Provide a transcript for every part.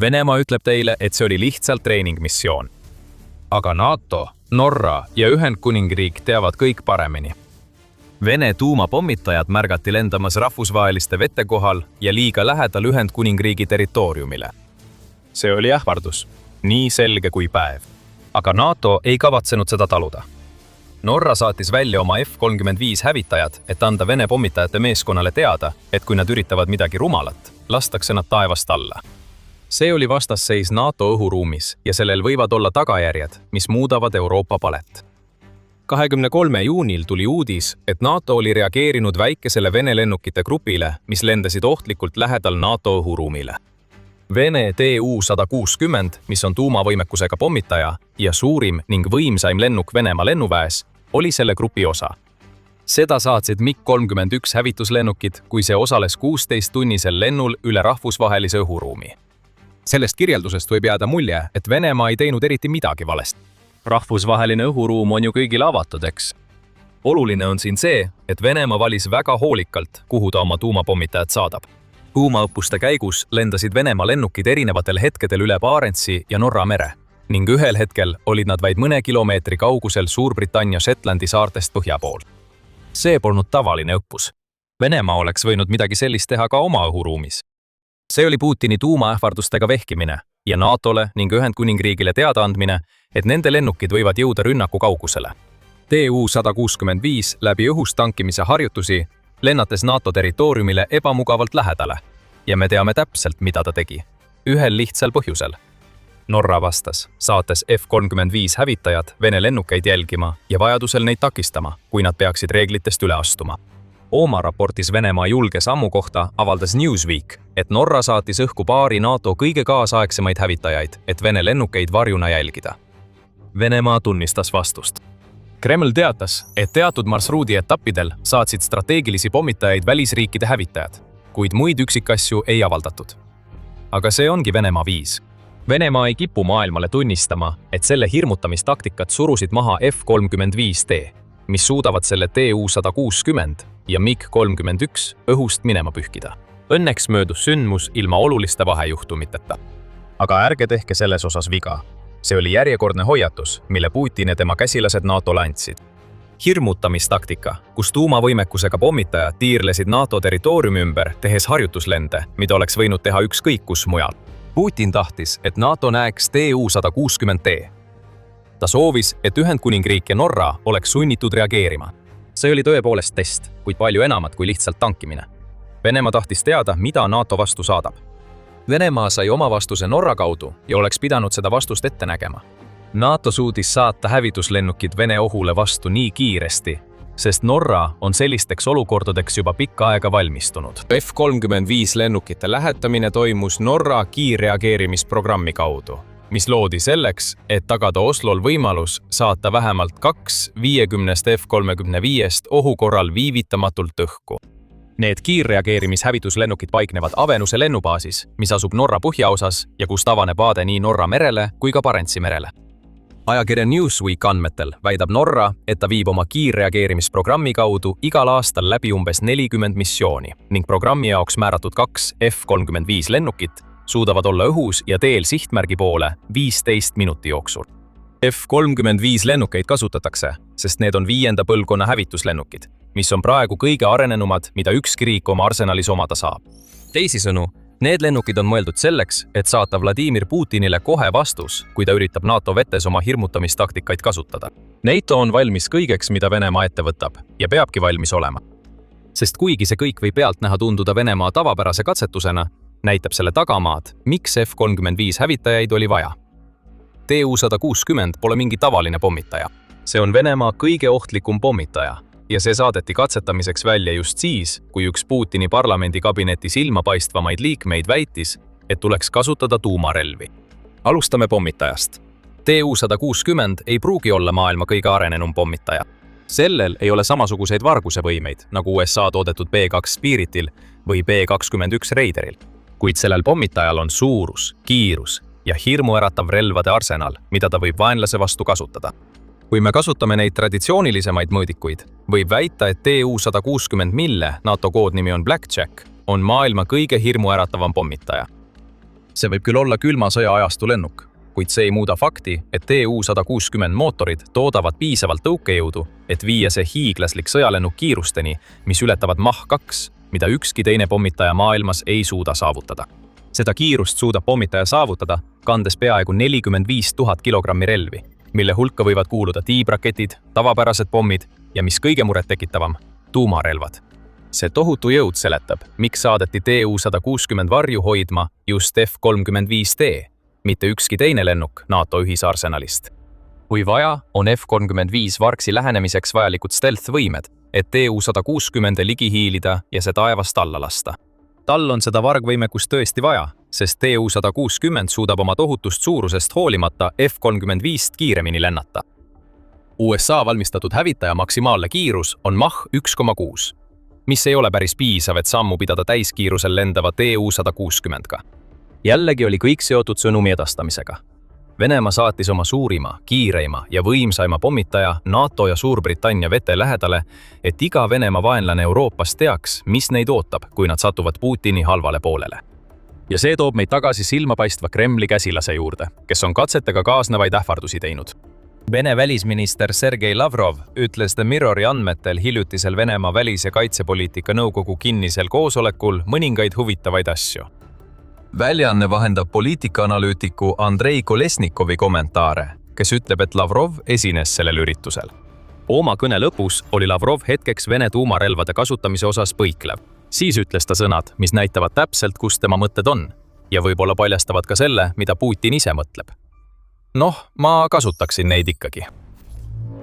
Venemaa ütleb teile, et see oli lihtsalt treeningmissioon. Aga NATO, Norra ja Ühendkuningriik teavad kõik paremini. Vene tuumapommitajad märgati lendamas rahvusvaheliste vete kohal ja liiga lähedal Ühendkuningriigi territooriumile. See oli ähvardus, nii selge kui päev. Aga NATO ei kavatsenud seda taluda. Norra saatis välja oma F-35 hävitajad, et anda Vene pommitajate meeskonnale teada, et kui nad üritavad midagi rumalat, lastakse nad taevast alla. See oli vastasseis NATO õhuruumis ja sellel võivad olla tagajärjed, mis muudavad Euroopa palet. 23. juunil tuli uudis, et NATO oli reageerinud väikesele Vene lennukite grupile, mis lendasid ohtlikult lähedal NATO õhuruumile. Vene Tu-160, mis on tuumavõimekusega pommitaja ja suurim ning võimsaim lennuk Venemaa lennuväes, oli selle grupi osa. Seda saatsid MiG-31 hävituslennukid, kui see osales 16-tunnisel lennul üle rahvusvahelise õhuruumi. Sellest kirjeldusest võib jääda mulje, et Venemaa ei teinud eriti midagi valesti. Rahvusvaheline õhuruum on ju kõigile avatud, eks? Oluline on siin see, et Venemaa valis väga hoolikalt, kuhu ta oma tuumapommitajad saadab. Tuumaõppuste käigus lendasid Venemaa lennukid erinevatel hetkedel üle Barentsi ja Norra mere ning ühel hetkel olid nad vaid mõne kilomeetri kaugusel Suurbritannia Shetlandi saartest põhja pool. See polnud tavaline õppus. Venemaa oleks võinud midagi sellist teha ka oma õhuruumis. See oli Putini tuumaähvardustega vehkimine ja NATO-le ning Ühendkuningriigile teada andmine, et nende lennukid võivad jõuda rünnaku kaugusele. Tu-165 läbi õhust tankimise harjutusi lennates NATO territooriumile ebamugavalt lähedale ja me teame täpselt, mida ta tegi. Ühel lihtsal põhjusel. Norra vastas, saates F-35 hävitajad Vene lennukeid jälgima ja vajadusel neid takistama, kui nad peaksid reeglitest üle astuma. Oma raportis Venemaa julge sammu kohta avaldas Newsweek, et Norra saatis õhku paari NATO kõige kaasaegsemaid hävitajaid, et Vene lennukeid varjuna jälgida. Venemaa tunnistas vastust. Kreml teatas, et teatud marsruudi etappidel saatsid strateegilisi pommitajaid välisriikide hävitajad, kuid muid üksikasju ei avaldatud. Aga see ongi Venemaa viis. Venemaa ei kipu maailmale tunnistama, et selle hirmutamistaktikat surusid maha F-35D, mis suudavad selle Tu-160 ja MiG-31 õhust minema pühkida. Õnneks möödus sündmus ilma oluliste vahejuhtumiteta. Aga ärge tehke selles osas viga. See oli järjekordne hoiatus, mille Putin ja tema käsilased NATO-le andsid. Hirmutamistaktika, kus tuumavõimekusega pommitajad tiirlesid NATO territooriumi ümber, tehes harjutuslende, mida oleks võinud teha ükskõik kus mujal. Putin tahtis, et NATO näeks Tu-160D. Ta soovis, et Ühendkuningriik ja Norra oleks sunnitud reageerima. See oli tõepoolest test, kuid palju enamat kui lihtsalt tankimine. Venemaa tahtis teada, mida NATO vastu saadab. Venemaa sai oma vastuse Norra kaudu ja oleks pidanud seda vastust ette nägema. NATO suudis saata hävituslennukid Vene ohule vastu nii kiiresti, sest Norra on sellisteks olukordadeks juba pikka aega valmistunud. F-35 lennukite lähetamine toimus Norra kiirreageerimisprogrammi kaudu, mis loodi selleks, et tagada Oslol võimalus saata vähemalt 2 50 F-35 ohu korral viivitamatult õhku. Need kiirreageerimishävituslennukid paiknevad Avenuse lennubaasis, mis asub Norra põhjaosas ja kust avaneb vaade nii Norra merele kui ka Barentsi merele. Ajakirja Newsweek andmetel väidab Norra, et ta viib oma kiirreageerimisprogrammi kaudu igal aastal läbi umbes 40 missiooni ning programmi jaoks määratud 2 F-35 lennukit suudavad olla õhus ja teel sihtmärgi poole 15 minuti jooksul. F-35 lennukeid kasutatakse, sest need on 5. põlvkonna hävituslennukid, mis on praegu kõige arenenumad, mida ükski riik oma arsenalis omada saab. Teisisõnu, need lennukid on mõeldud selleks, et saata Vladimir Putinile kohe vastus, kui ta üritab NATO vetes oma hirmutamistaktikaid kasutada. NATO on valmis kõigeks, mida Venemaa ette võtab ja peabki valmis olema. Sest kuigi see kõik võib pealt näha tunduda Venemaa tavapärase katsetusena, näitab selle tagamaad, miks F-35 hävitajaid oli vaja. Tu-160 pole mingi tavaline pommitaja. See on Venemaa kõige ohtlikum pommitaja ja see saadeti katsetamiseks välja just siis, kui üks Putini parlamendikabineti silmapaistvamaid liikmeid väitis, et tuleks kasutada tuumarelvi. Alustame pommitajast. Tu-160 ei pruugi olla maailma kõige arenenum pommitaja. Sellel ei ole samasuguseid vargusevõimeid nagu USA toodetud B-2 Spiritil või B-21 Raideril, kuid sellel pommitajal on suurus, kiirus ja hirmuäratav relvade arsenal, mida ta võib vaenlase vastu kasutada. Kui me kasutame neid traditsioonilisemaid mõõdikuid, võib väita, et Tu-160, mille NATO koodnimi on Blackjack, on maailma kõige hirmuäratavam pommitaja. See võib küll olla külma sõja ajastu lennuk, kuid see ei muuda fakti, et TU-160 mootorid toodavad piisavalt tõukejõudu, et viia see hiiglaslik sõjalennuk kiirusteni, mis ületavad Mach 2, mida ükski teine pommitaja maailmas ei suuda saavutada. Seda kiirust suudab pommitaja saavutada, kandes peaaegu 45 000 kilogrammi relvi, mille hulka võivad kuuluda tiibraketid, tavapärased pommid ja mis kõige murettekitavam, tuumarelvad. See tohutu jõud seletab, miks saadeti TU-160 varju hoidma just F-35D, mitte ükski teine lennuk NATO ühisarsenalist. Kui vaja, on F-35 vargsi lähenemiseks vajalikud stealth-võimed, et TU-160 ligi hiilida ja see taevast alla lasta. Tal on seda vargvõimekust tõesti vaja, sest TU-160 suudab oma tohutust suurusest hoolimata F-35 kiiremini lennata. USA valmistatud hävitaja maksimaalne kiirus on Mach 1,6. mis ei ole päris piisav, et sammu pidada täiskiirusel lendava TU-160-ga. Jällegi oli kõik seotud sõnumi edastamisega. Venemaa saatis oma suurima, kiireima ja võimsaima pommitaja NATO ja Suurbritannia vete lähedale, et iga Venemaa vaenlane Euroopas teaks, mis neid ootab, kui nad satuvad Putini halvale poolele. Ja see toob meid tagasi silmapaistva Kremli käsilase juurde, kes on katsetega kaasnevaid ähvardusi teinud. Vene välisminister Sergei Lavrov ütles The Mirrori andmetel hiljutisel Venemaa välis- ja kaitsepoliitika nõukogu kinnisel koosolekul mõningaid huvitavaid asju. Väljaanne vahendab poliitikaanalüütiku Andrei Kolesnikovi kommentaare, kes ütleb, et Lavrov esines sellel üritusel. Oma kõne lõpus oli Lavrov hetkeks Vene tuumarelvade kasutamise osas põiklev. Siis ütles ta sõnad, mis näitavad täpselt, kus tema mõtted on, ja võib-olla paljastavad ka selle, mida Putin ise mõtleb. Ma kasutaksin neid ikkagi.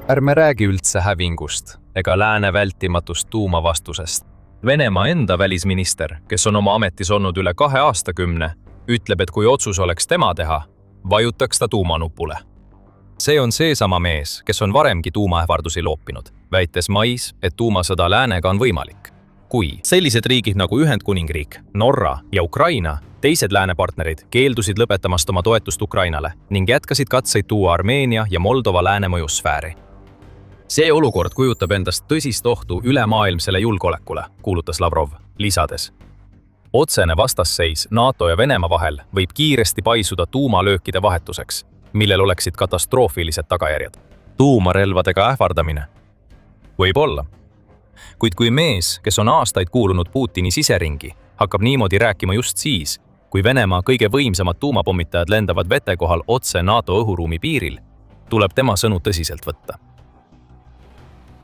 Ärme räägi üldse hävingust ega lääne vältimatust tuumavastusest. Venemaa enda välisminister, kes on oma ametis olnud üle 2 aastakümne, ütleb, et kui otsus oleks tema teha, vajutaks ta tuumanupule. See on seesama mees, kes on varemgi tuumaähvardusi loopinud, väites mais, et tuumasõda läänega on võimalik. Kui sellised riigid nagu Ühendkuningriik, Norra ja Ukraina, teised läänepartnerid keeldusid lõpetamast oma toetust Ukrainale ning jätkasid katseid tuua Armeenia ja Moldova lääne mõjusfääri. See olukord kujutab endast tõsist ohtu ülemaailmsele julgeolekule, kuulutas Lavrov, lisades. Otsene vastasseis NATO ja Venemaa vahel võib kiiresti paisuda tuumalöökide vahetuseks, millel oleksid katastroofilised tagajärjed. Tuumarelvadega ähvardamine. Võib-olla. Kuid kui mees, kes on aastaid kuulunud Putini siseringi, hakkab niimoodi rääkima just siis, kui Venemaa kõige võimsamad tuumapommitajad lendavad vete kohal otse NATO õhuruumi piiril, tuleb tema sõnu tõsiselt võtta.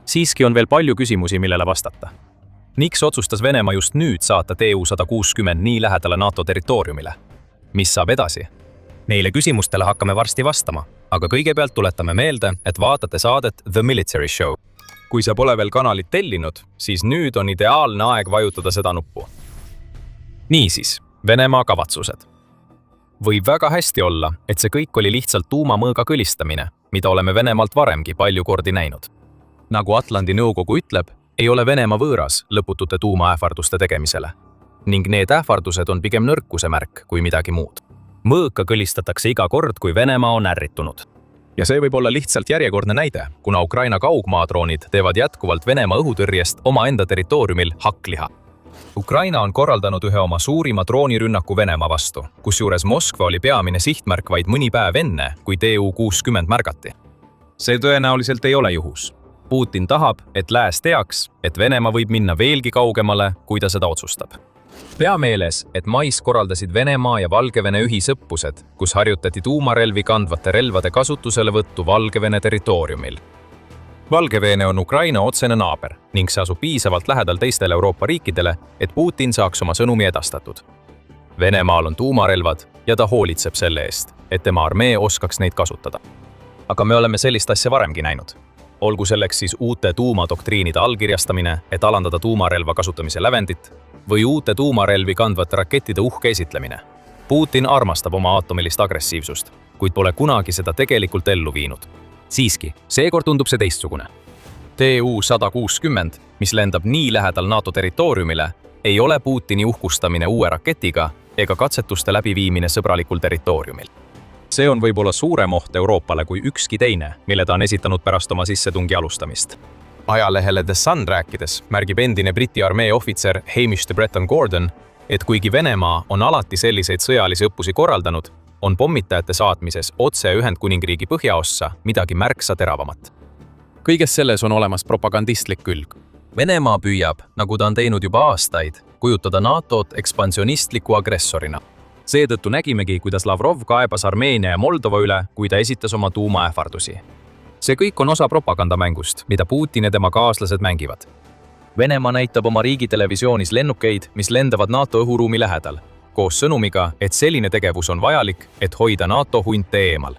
Siiski on veel palju küsimusi, millele vastata. Miks otsustas Venemaa just nüüd saata TU-160 nii lähedale NATO territooriumile? Mis saab edasi? Neile küsimustele hakkame varsti vastama, aga kõigepealt tuletame meelde, et vaatate saadet The Military Show. Kui sa pole veel kanalit tellinud, siis nüüd on ideaalne aeg vajutada seda nuppu. Niisiis, Venemaa kavatsused. Võib väga hästi olla, et see kõik oli lihtsalt tuumamõõga kõlistamine, mida oleme Venemaalt varemgi palju kordi näinud. Nagu Atlandi nõukogu ütleb, ei ole Venemaa võõras lõputute tuumaähvarduste tegemisele. Ning need ähvardused on pigem nõrkuse märk kui midagi muud. Mõõka kõlistatakse iga kord, kui Venemaa on ärritunud. Ja see võib olla lihtsalt järjekordne näide, kuna Ukraina kaugmaadroonid teevad jätkuvalt Venemaa õhutõrjest omaenda territooriumil hakkliha. Ukraina on korraldanud ühe oma suurima droonirünnaku Venemaa vastu, kusjuures Moskva oli peamine sihtmärk vaid mõni päev enne, kui TU-60 märgati. See tõenäoliselt ei ole juhus. Putin tahab, et lääs teaks, et Venemaa võib minna veelgi kaugemale, kui ta seda otsustab. Pea meeles, et mais korraldasid Venemaa ja Valgevene ühisõppused, kus harjutati tuumarelvi kandvate relvade kasutuselevõttu Valgevene territooriumil. Valgevene on Ukraina otsene naaber ning see asub piisavalt lähedal teistele Euroopa riikidele, et Putin saaks oma sõnumi edastatud. Venemaal on tuumarelvad ja ta hoolitseb selle eest, et tema armee oskaks neid kasutada. Aga me oleme sellist asja varemgi näinud. Olgu selleks siis uute tuumadoktriinide allkirjastamine, et alandada tuumarelva kasutamise lävendit, või uute tuumarelvi kandvate rakettide uhke esitlemine. Putin armastab oma aatomilist agressiivsust, kuid pole kunagi seda tegelikult ellu viinud. Siiski, seekord tundub see teistsugune. TU-160, mis lendab nii lähedal NATO territooriumile, ei ole Putini uhkustamine uue raketiga ega katsetuste läbiviimine sõbralikul territooriumil. See on võib-olla suurem oht Euroopale kui ükski teine, mille ta on esitanud pärast oma sissetungi alustamist. Ajalehele The Sun rääkides märgib endine Briti armee ohvitser Hamish de Breton Gordon, et kuigi Venemaa on alati selliseid sõjalisi õppusi korraldanud, on pommitajate saatmises otse Ühendkuningriigi põhjaossa midagi märksa teravamat. Kõiges selles on olemas propagandistlik külg. Venemaa püüab, nagu ta on teinud juba aastaid, kujutada NATO-t ekspansionistliku agressorina. Seetõttu nägimegi, kuidas Lavrov kaebas Armeenia ja Moldova üle, kui ta esitas oma tuumaähvardusi. See kõik on osa propagandamängust, mida Putin ja tema kaaslased mängivad. Venemaa näitab oma riigi televisioonis lennukeid, mis lendavad NATO õhuruumi lähedal, koos sõnumiga, et selline tegevus on vajalik, et hoida NATO hunte eemal.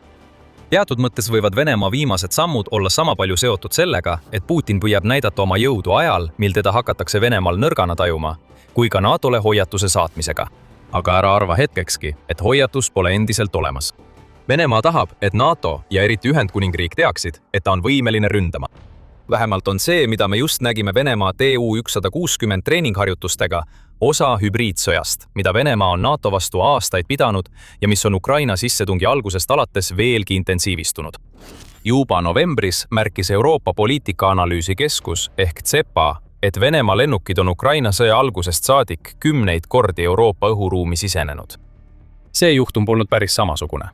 Teatud mõttes võivad Venemaa viimased sammud olla sama palju seotud sellega, et Putin püüab näidata oma jõudu ajal, mil teda hakatakse Venemaal nõrgana tajuma, kui ka NATO-le hoiatuse saatmisega. Aga ära arva hetkekski, et hoiatus pole endiselt olemas. Venemaa tahab, et NATO ja eriti Ühendkuningriik teaksid, et ta on võimeline ründama. Vähemalt on see, mida me just nägime Venemaa TU-160 treeningharjutustega, osa hübriidsõjast, mida Venemaa on NATO vastu aastaid pidanud ja mis on Ukraina sissetungi algusest alates veelgi intensiivistunud. Juba novembris märkis Euroopa Poliitikaanalüüsi Keskus ehk CEPA, et Venemaa lennukid on Ukraina sõja algusest saadik 10 kordi Euroopa õhuruumi sisenenud. See juhtum polnud päris samasugune.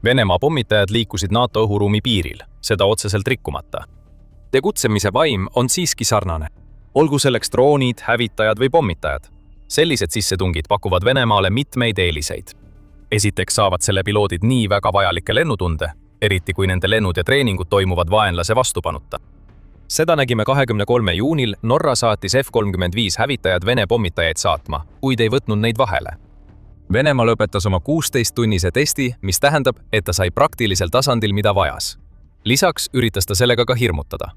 Venemaa pommitajad liikusid NATO õhuruumi piiril, seda otseselt rikkumata. Tegutsemise vaim on siiski sarnane. Olgu selleks droonid, hävitajad või pommitajad. Sellised sissetungid pakuvad Venemaale mitmeid eeliseid. Esiteks saavad selle piloodid nii väga vajalikke lennutunde, eriti kui nende lennud ja treeningud toimuvad vaenlase vastupanuta. Seda nägime 23. juunil, Norra saatis F-35 hävitajad Vene pommitajaid saatma, kuid ei võtnud neid vahele. Venemaa lõpetas oma 16-tunnise testi, mis tähendab, et ta sai praktilisel tasandil, mida vajas. Lisaks üritas ta sellega ka hirmutada.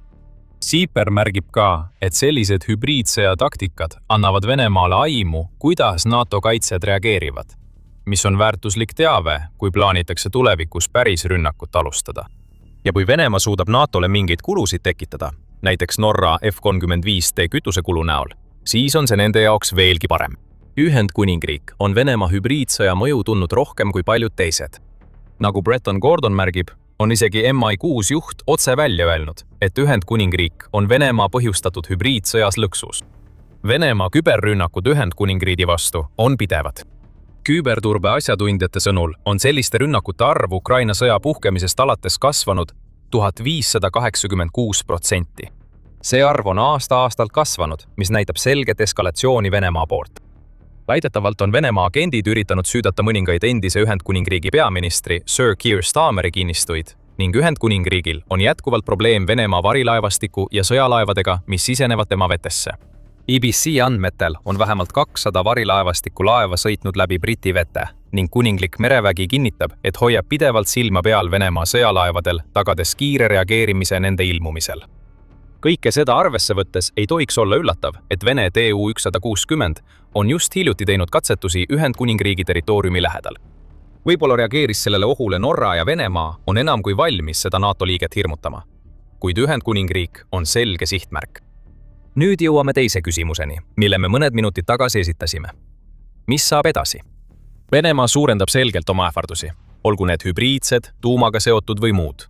Siiper märgib ka, et sellised hübriidsõja taktikad annavad Venemaale aimu, kuidas NATO kaitsjad reageerivad, mis on väärtuslik teave, kui plaanitakse tulevikus päris rünnakut alustada. Ja kui Venemaa suudab NATOle mingeid kulusid tekitada, näiteks Norra F-35 kütusekulu näol, siis on see nende jaoks veelgi parem. Ühendkuningriik on Venemaa hübriidsõja mõju tundnud rohkem kui paljud teised. Nagu Bretton Gordon märgib, on isegi MI6 juht otse välja öelnud, et Ühendkuningriik on Venemaa põhjustatud hübriidsõjas lõksus. Venemaa küberrünnakud Ühendkuningriigi vastu on pidevad. Küberturbe asjatundjate sõnul on selliste rünnakute arv Ukraina sõja puhkemisest alates kasvanud 1586%. See arv on aasta-aastalt kasvanud, mis näitab selget eskalatsiooni Venemaa poolt. Väidetavalt on Venemaa agendid üritanud süüdata mõningaid endise Ühendkuningriigi peaministri Sir Keir Starmeri kinnistuid ning Ühendkuningriigil on jätkuvalt probleem Venemaa varilaevastiku ja sõjalaevadega, mis sisenevad tema vetesse. BBC andmetel on vähemalt 200 varilaevastiku laeva sõitnud läbi Briti vete ning kuninglik merevägi kinnitab, et hoiab pidevalt silma peal Venemaa sõjalaevadel, tagades kiire reageerimise nende ilmumisel. Kõike seda arvesse võttes ei tohiks olla üllatav, et Vene TU-160 on just hiljuti teinud katsetusi Ühendkuningriigi territooriumi lähedal. Võib-olla reageeris sellele ohule Norra ja Venemaa on enam kui valmis seda NATO liiget hirmutama, kuid Ühendkuningriik on selge sihtmärk. Nüüd jõuame teise küsimuseni, mille me mõned minutid tagasi esitasime. Mis saab edasi? Venemaa suurendab selgelt oma ähvardusi, olgu need hübriidsed, tuumaga seotud või muud.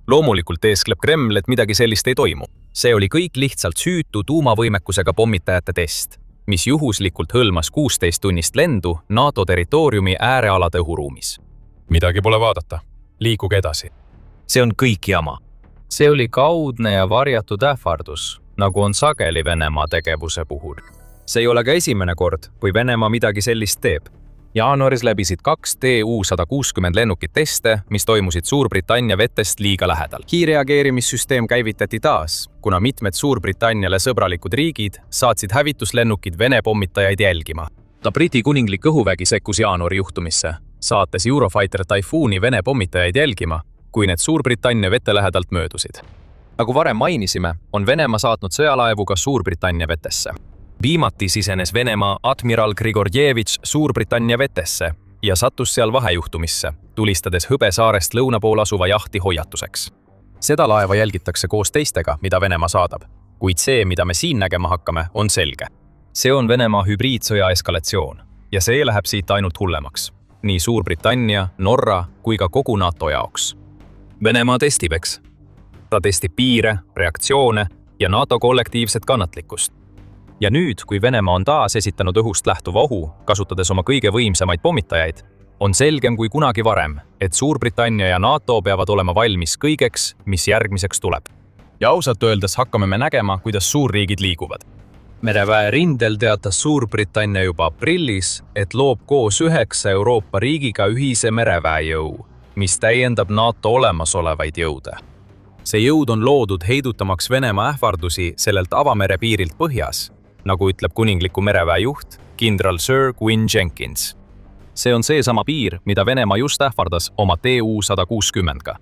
Loomulikult teeskleb Kreml, et midagi sellist ei toimu. See oli kõik lihtsalt süütu tuumavõimekusega pommitajate test, mis juhuslikult hõlmas 16 tunnist lendu NATO territooriumi äärealade õhuruumis. Midagi pole vaadata. Liikuge edasi. See on kõik jama. See oli kaudne ja varjatud ähvardus, nagu on sageli Venemaa tegevuse puhul. See ei ole ka esimene kord, kui Venemaa midagi sellist teeb. Jaanuaris läbisid 2 TU-160 lennukit teste, mis toimusid Suurbritannia vetest liiga lähedal. Kiirreageerimissüsteem käivitati taas, kuna mitmed Suurbritanniale sõbralikud riigid saatsid hävituslennukid Vene pommitajaid jälgima. Briti kuninglik õhuvägi sekkus jaanuari juhtumisse, saates Eurofighter Typhooni Vene pommitajaid jälgima, kui need Suurbritannia vete lähedalt möödusid. Nagu varem mainisime, on Venemaa saatnud sõjalaevu ka Suurbritannia vetesse. Viimati sisenes Venemaa admiral Grigorjevitš Suurbritannia vetesse ja sattus seal vahejuhtumisse, tulistades Hõbe saarest lõuna pool asuva jahti hoiatuseks. Seda laeva jälgitakse koos teistega, mida Venemaa saadab, kuid see, mida me siin nägema hakkame, on selge. See on Venemaa hübriidsõja eskalatsioon ja see läheb siit ainult hullemaks, nii Suurbritannia, Norra kui ka kogu NATO jaoks. Venemaa testib, eks? Ta testib piire, reaktsioone ja NATO kollektiivset kannatlikkust. Ja nüüd, kui Venemaa on taas esitanud õhust lähtuva ohu, kasutades oma kõige võimsamaid pommitajaid, on selgem kui kunagi varem, et Suurbritannia ja NATO peavad olema valmis kõigeks, mis järgmiseks tuleb. Ja ausalt öeldes hakkame me nägema, kuidas suurriigid liiguvad. Mereväe rindel teatas Suurbritannia juba aprillis, et loob koos 9 Euroopa riigiga ühise mereväejõu, mis täiendab NATO olemasolevaid jõude. See jõud on loodud heidutamaks Venemaa ähvardusi sellelt avamere piirilt põhjas, nagu ütleb kuningliku mereväe juht, kindral Sir Gwyn Jenkins. See on seesama piir, mida Venemaa just ähvardas oma TU-160-ga.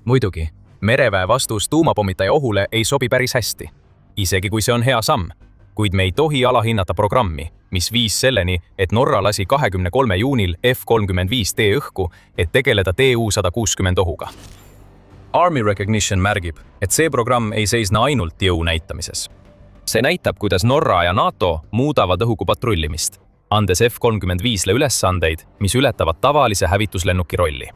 Muidugi, mereväe vastus tuumapommitaja ohule ei sobi päris hästi. Isegi kui see on hea samm, kuid me ei tohi alahinnata programmi, mis viis selleni, et Norra lasi 23. juunil F-35D õhku, et tegeleda TU-160 ohuga. Army Recognition märgib, et see programm ei seisne ainult jõu näitamises. See näitab, kuidas Norra ja NATO muudavad õhuku patrullimist, andes F-35-le ülesandeid, mis ületavad tavalise hävituslennuki rolli.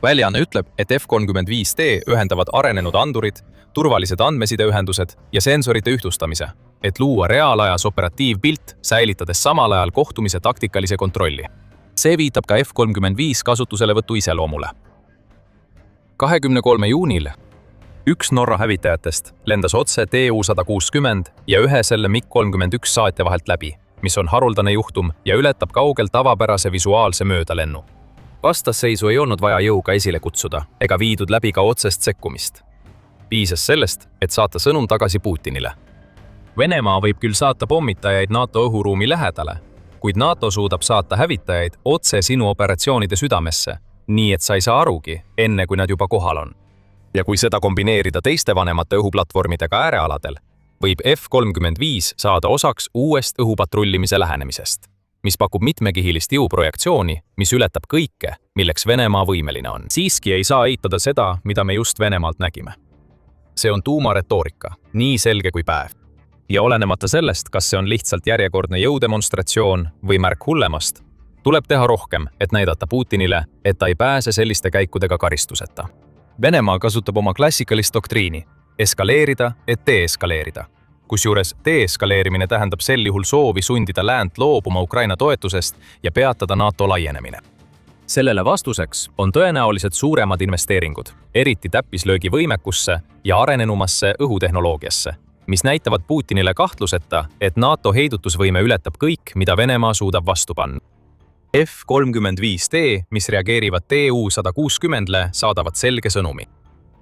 Väljaanne ütleb, et F-35D ühendavad arenenud andurid, turvalised andmesideühendused ja sensorite ühtlustamise, et luua reaalajas operatiivpilt, säilitades samal ajal kohtumise taktikalise kontrolli. See viitab ka F-35 kasutuselevõtu iseloomule. 23. juunil üks Norra hävitajatest lendas otse TU-160 ja ühe selle MiG-31 saatja vahelt läbi, mis on haruldane juhtum ja ületab kaugelt tavapärase visuaalse möödalennu. Vastasseisu ei olnud vaja jõuga esile kutsuda ega viidud läbi ka otsest sekkumist. Piisas sellest, et saata sõnum tagasi Putinile. Venemaa võib küll saata pommitajaid NATO õhuruumi lähedale, kuid NATO suudab saata hävitajaid otse sinu operatsioonide südamesse, nii et sa ei saa arugi, enne kui nad juba kohal on. Ja kui seda kombineerida teiste vanemate õhuplatvormidega äärealadel, võib F-35 saada osaks uuest õhupatrullimise lähenemisest, mis pakub mitmekihilist jõuprojektsiooni, mis ületab kõike, milleks Venemaa võimeline on. Siiski ei saa eitada seda, mida me just Venemaalt nägime. See on tuumaretoorika, nii selge kui päev. Ja olenemata sellest, kas see on lihtsalt järjekordne jõudemonstratsioon või märk hullemast, tuleb teha rohkem, et näidata Putinile, et ta ei pääse selliste käikudega karistuseta. Venemaa kasutab oma klassikalist doktriini eskaleerida, et deeskaleerida. Kusjuures deeskaleerimine tähendab sel juhul soovi sundida läänt loobuma Ukraina toetusest ja peatada NATO laienemine. Sellele vastuseks on tõenäoliselt suuremad investeeringud, eriti täppislöögi võimekusse ja arenenumasse õhutehnoloogiasse, mis näitavad Putinile kahtluseta, et NATO heidutusvõime ületab kõik, mida Venemaa suudab vastu panna. F-35D, mis reageerivad TU-160-le, saadavad selge sõnumi.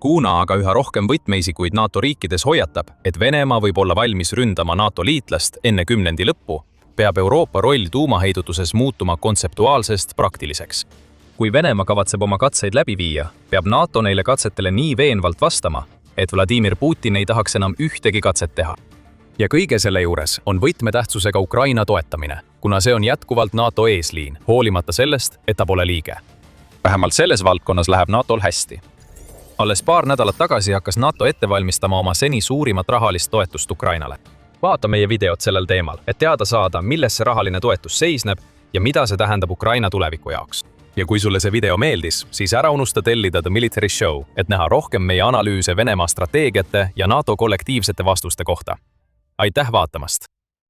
Kuna aga üha rohkem võtmeisikuid NATO riikides hoiatab, et Venemaa võib olla valmis ründama NATO liitlast enne kümnendi lõppu, peab Euroopa roll tuumaheidutuses muutuma kontseptuaalsest praktiliseks. Kui Venemaa kavatseb oma katseid läbi viia, peab NATO neile katsetele nii veenvalt vastama, et Vladimir Putin ei tahaks enam ühtegi katset teha. Ja kõige selle juures on võtmetähtsusega Ukraina toetamine, kuna see on jätkuvalt NATO eesliin, hoolimata sellest, et ta pole liige. Vähemalt selles valdkonnas läheb NATOl hästi. Alles paar nädalat tagasi hakkas NATO ette valmistama oma seni suurimat rahalist toetust Ukrainale. Vaata meie videot sellel teemal, et teada saada, milles see rahaline toetus seisneb ja mida see tähendab Ukraina tuleviku jaoks. Ja kui sulle see video meeldis, siis ära unusta tellida The Military Show, et näha rohkem meie analüüse Venemaa strateegiate ja NATO kollektiivsete vastuste kohta. Aitäh vaatamast!